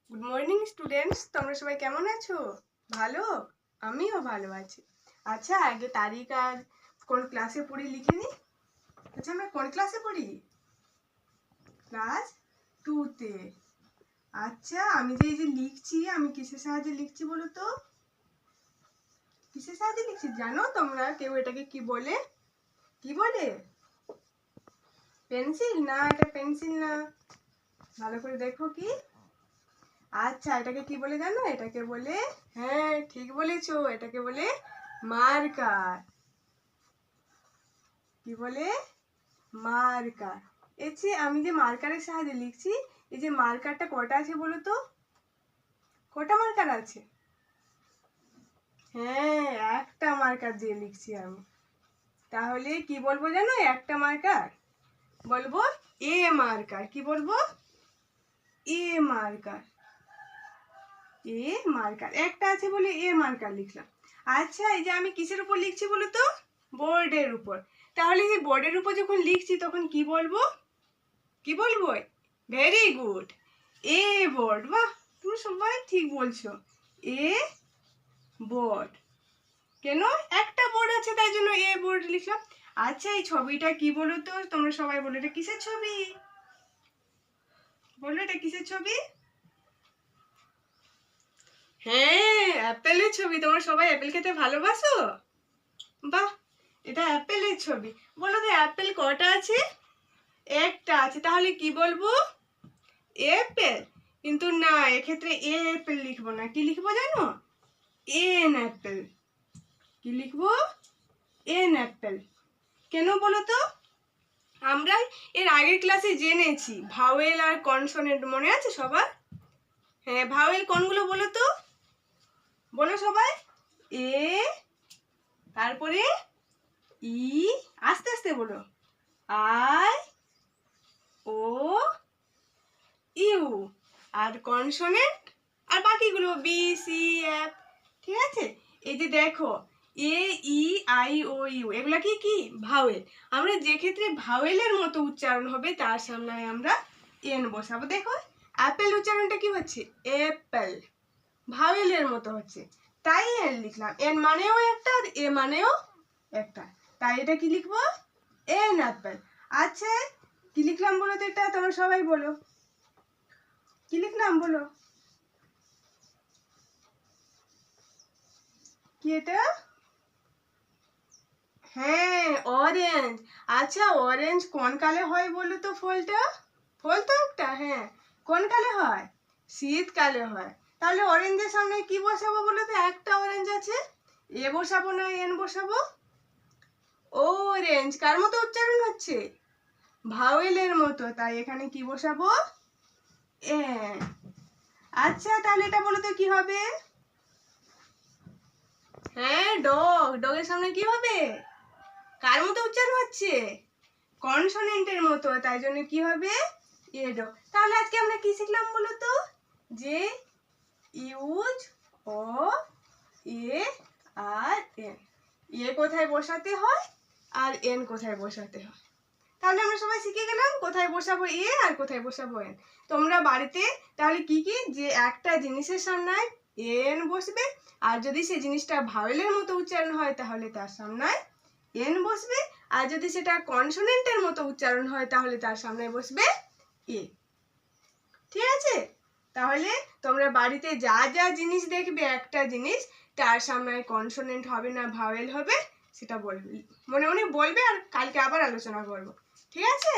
Good morning students, তোমরা সবাই কেমন আছো? ভালো? আমিও ভালো আছি। আচ্ছা, আগে তারিখ আর কোন ক্লাসে পড়ি লিখে নি। আচ্ছা, আমরা কোন ক্লাসে পড়ি? ক্লাস 2-তে। আচ্ছা, আমি যে এই যে লিখছি, আমি কিসের সাহায্যে লিখছি বলো তো? কিসের সাহায্যে লিখছি জানো তোমরা? কেউ এটাকে কি বলে? কি বলে? পেন্সিল? না, এটা পেন্সিল না। ভালো করে দেখো কি। আচ্ছা, এটাকে কি বলে জানো? এটাকে বলে, হ্যাঁ ঠিক বলেছো, এটাকে বলে মার্কার। কি বলে? মার্কার। এই যে আমি যে মার্কারের সাহায্যে লিখছি, এই যে মার্কারটা কটা আছে বলো তো? কটা মার্কার আছে? হ্যাঁ, একটা মার্কার দিয়ে লিখছি আমি। তাহলে কি বলবো জানো? একটা মার্কার বলবো এ মার্কার। কি বলবো? এ মার্কার। এ মার্কার একটা আছে বলে এ মার্কার লিখলাম। আচ্ছা, এই যে আমি কিসের উপর লিখছি বলো তো? বোর্ডের উপর। তাহলে এই বোর্ডের উপর যখন লিখছি তখন কি বলবো? কি বলবো? ভেরি গুড, এ বোর্ড। বাহ, তুমি সবাই ঠিক বলছো। এ বোর্ড। কেন? একটা বোর্ড আছে তাই জন্য এ বোর্ড লিখলাম। আচ্ছা, এই ছবিটা কি বলো তো? তোমরা সবাই বলো এটা কিসের ছবি? বলো এটা কিসের ছবি? হ্যাঁ, অ্যাপেলের ছবি। তোমরা সবাই অ্যাপেল খেতে ভালোবাসো? বাহ, এটা অ্যাপেলের ছবি। বলো তো অ্যাপেল কটা আছে? একটা আছে। তাহলে কি বলবো? অ্যাপেল। কিন্তু না, এক্ষেত্রে এ অ্যাপেল লিখবো না। কি লিখবো জানো? N Apple. কি লিখবো? N Apple. কেন বলো তো? আমরা এর আগের ক্লাসে জেনেছি ভাওয়েল আর কনসোনেন্ট, মনে আছে সবার? হ্যাঁ, ভাওয়েল কোনগুলো বলো তো? বলো সবাই। এ, তারপরে ই, আস্তে আস্তে বলো। I, O, U. আর কনসোনেন্ট আর বাকিগুলো বি, সি, এফ। ঠিক আছে? এই যে দেখো, এ, ই, আই, ও, ইউ, এগুলা কি কি? ভাওয়েল। আমরা যে ক্ষেত্রে ভাওয়েলের মতো উচ্চারণ হবে তার সামনে আমরা এন বসাবো। দেখো, অ্যাপেল উচ্চারণটা কি হচ্ছে? অ্যাপেল। ভাওয়েলের মতো হচ্ছে, তাই এন লিখলাম। এন মানেও একটা আর এ মানেও একটা, তাই এটা কি লিখবো? N Apple. আচ্ছা, কি লিখলাম বলো তো? এটা তোমরা সবাই বলো, কি লিখলাম বলো? কি এটা? হ্যাঁ, অরেঞ্জ। আচ্ছা, অরেঞ্জ কোন কালে হয় বলো তো? ফলটা, ফল তো একটা, হ্যাঁ। কোন কালে হয়? শীতকালে হয়। তাহলে অরেঞ্জের সামনে কি বসাবো বলো তো? একটা অরেঞ্জ আছে, এ বসাবো না এন বসাবো? অরেঞ্জ। কার মতো উচ্চারণ হচ্ছে? ভাওয়েলের মতো, তাই এখানে কি বসাবো? এন। আচ্ছা, তাহলে এটা বলো তো কি হবে? হ্যাঁ, ডগ। ডগের সামনে কি হবে? কার মতো উচ্চারণ হচ্ছে? কনসোনেন্টের মতো, তাই জন্য কি হবে? A dog. তাহলে আজকে আমরা কি শিখলাম বলো তো? যে ইউজ ও এ আর এন, এ কোথায় বসাতে হয় আর এন কোথায় বসাতে হয়। তাহলে আমরা সবাই শিখে গেলাম কোথায় বসাবো এ আর কোথায় বসাবো এন। তোমরা বাড়িতে তাহলে কি কি, যে একটা জিনিসের সামনে এন বসবে, আর যদি সেই জিনিসটা ভাওয়েলের মতো উচ্চারণ হয় তাহলে তার সামনে এন বসবে, আর যদি সেটা কনসোনেন্টের মতো উচ্চারণ হয় তাহলে তার সামনে বসবে এ। ঠিক আছে? তাহলে তোমরা বাড়িতে যা যা জিনিস দেখবে, একটা জিনিস তার সামনে কনসোনেন্ট হবে না ভাওয়েল হবে, সেটা বলবে, মনে মনে বলবে, আর কালকে আবার আলোচনা করব। ঠিক আছে?